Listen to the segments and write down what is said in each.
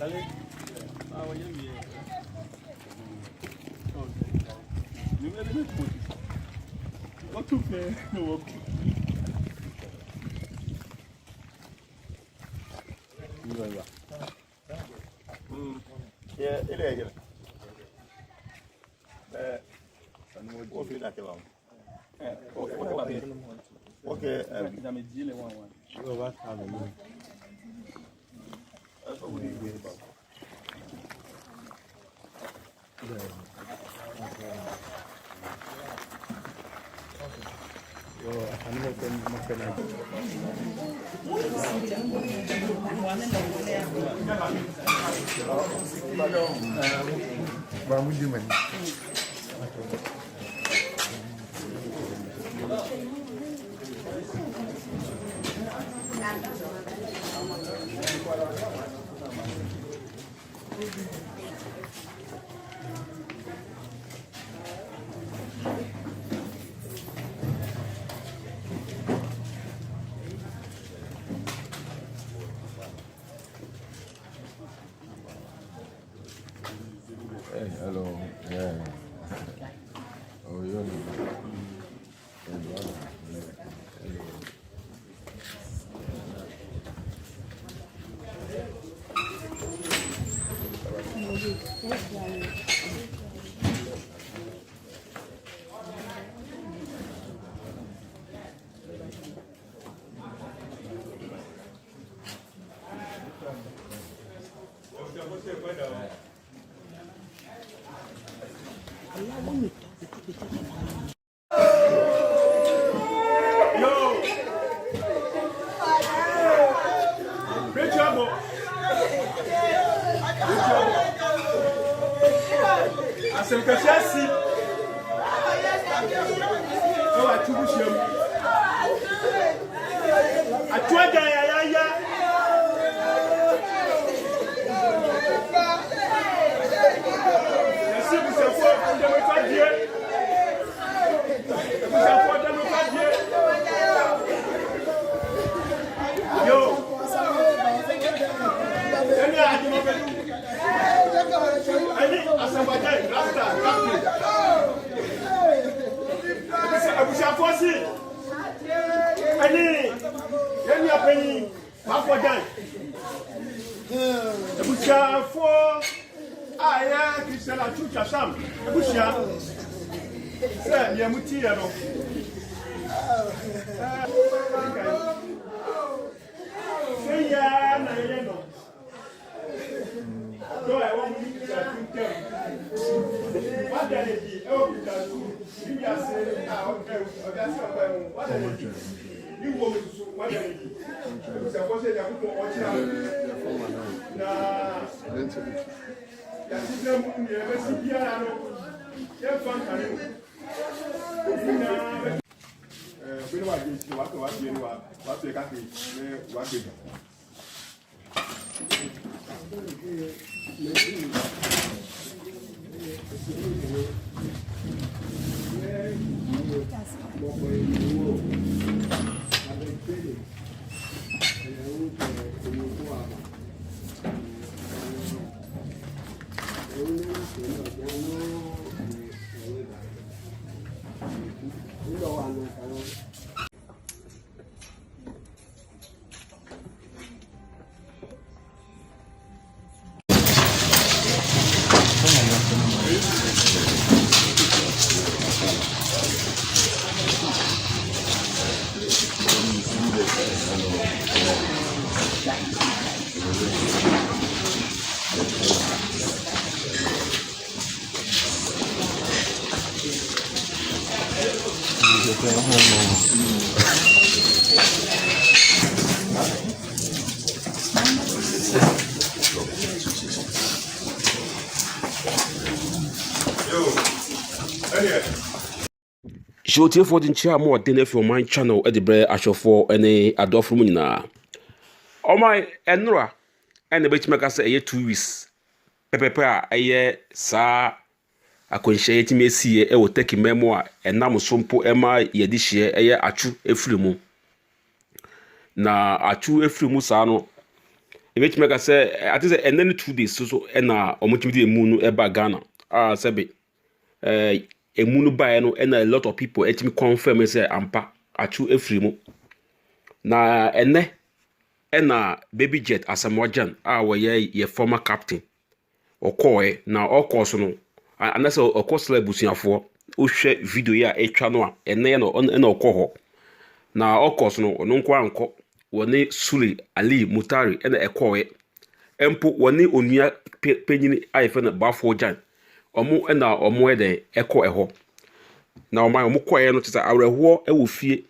Yeah, it is. Okay, Hey, hello. Yeah. Oh, you're Show for the chair more than if your mind channel at the bread I shall for any adore from Munina. Oh my Enra and the bitch maker say 2 weeks. Pepe a year, sir. I could share it may see a will take a memoir and now sompo Emma ye this year a Atsu efrimu. Na Atsu efrimu sano. which make us say at least and then 2 days so and omutimidi emu no eba Ghana sebe emu no buy no and a lot of people etimi confirm say ampa Atsu efiri mu na ene na baby jet Asamoah Gyan ye former captain okoe na okoso no anase okoso ebusuafo o hwe video ya etwa no ene na okoho na okoso no ono nko anko woni Sule Ali Muntari ena ekoe empo woni onua penyini ayefe na bafo Gyan omo na omo ede eko eho na omo koe no tisa awreho e wo fie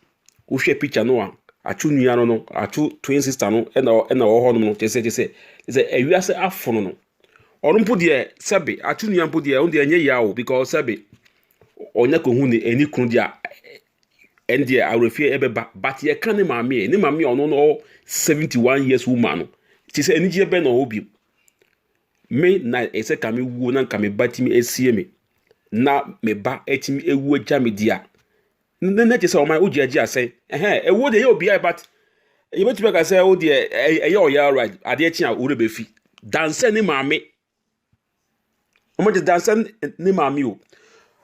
wo hwe picture no Atsu nua no Atsu twin sister no ena wo no tese ewiase afono no ono mpo de sebe Atsu nua mpo de on de anye yawo because sebe onya ko hu ni eni kunu dia endi awrefie ebeba but ye kan ni maame ono no 71 years woman no tise eni je be no obi me na ese kame wu na kame batimi esie me na me ba etimi ewu agya me dia na tise o man oji agi ase ewo de ye obi ai but you bet me ka say o de eye o ya right ade echi a ure be fi danse ni maame o mo de danse ni maame o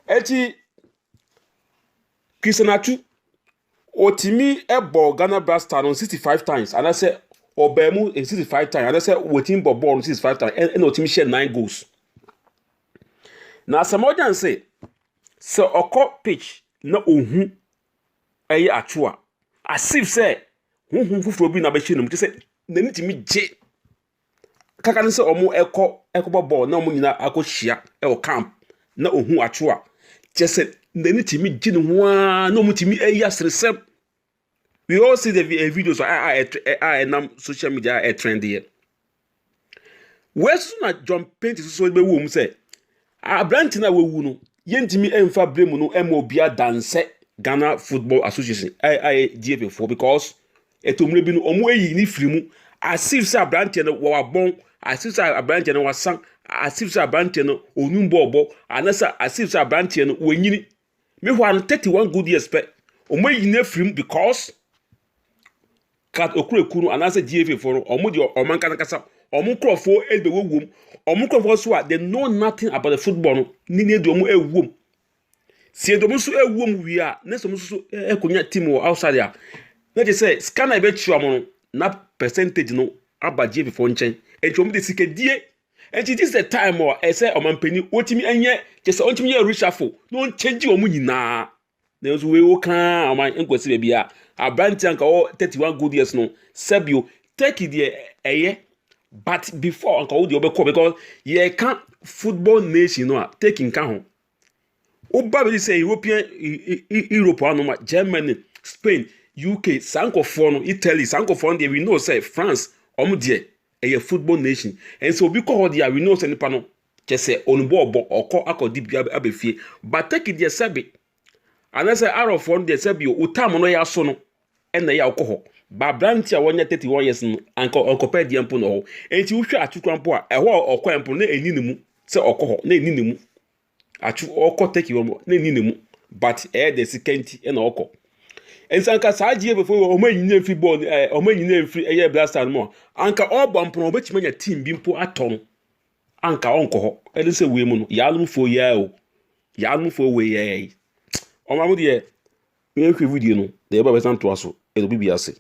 eti Atsu otimi ebo Ghana Blaster on 65 times and I say obemu 65 times and I say wetin bobo on 65 times and otimi share 9 goals na Asamoah Gyan say so okọ pitch na ohun eye Atsu a asif say hunhun fufuro bi na be hye no say na nitimi je kaka ne say omo ekọ ball na omo nyina akohia e o camp na ohun Atsu a say na nitimi je no ho a na omo timi eya sresem. We all see the videos nam social media trend here. Where soon at John Paint so be wom say Abranti na we wu no yentimi emfa bremu no emobia dance Ghana Football Association GFA4 because etomre bi no omo eyi ni firi mu asif say Abranti no wa bon asif say Abranti no wasan asif say Abranti no onumbo obo anasa asif say Abranti no wanyini me ho an 31 good years pe omo eyi na firi mu because kat okurekunu anase GFA4 omo de omanka kasa omo krofo elbe wowom omo krofo so they know nothing about the football no ni de omo ewom sie de omo so ewom wi a na so omo so ekonya team outside ya na je say scanner be chi omo no na percentage no aba GFA4 nchen enti omo de sikedie enti this the time or say omampani otimi anye je say ontimi ye reshuffle no change omo nyina na so we wo kan oman enkwesi be bia Abranti anka 31 good years no Sebio take it eye but before anka wo de obekọ because ye can football nation no taking kan ho oba be say European Europe no Germany Spain UK sankofo no Italy sankofo no we know say France omo de eye football nation and so because ho de we know say nipa no kese onbo obo okọ akodi bia abefie but take it Sebi and I say out one de Sebio utam no ya so no ena ya okoho ba Abranti a wonya 31 years no anko pɛ de mpo no ho enti wo hwɛ Atsu krampo a ɛho okɔ mpo na eni ne mu sɛ okoho na eni ne mu Atsu okɔ take wo na eni ne mu but de sekanti ena okɔ ensanka saa gie before o ma nyina free ball o ma nyina free eye Blaster no anka obo mpo no obetime nya team bi mpo atɔ no anka onko ho ɛde sɛ we mu no ya alum fo ya o ya alum fo we ya o ma mu de me hwɛ video no de ba besan to aso e do bibia se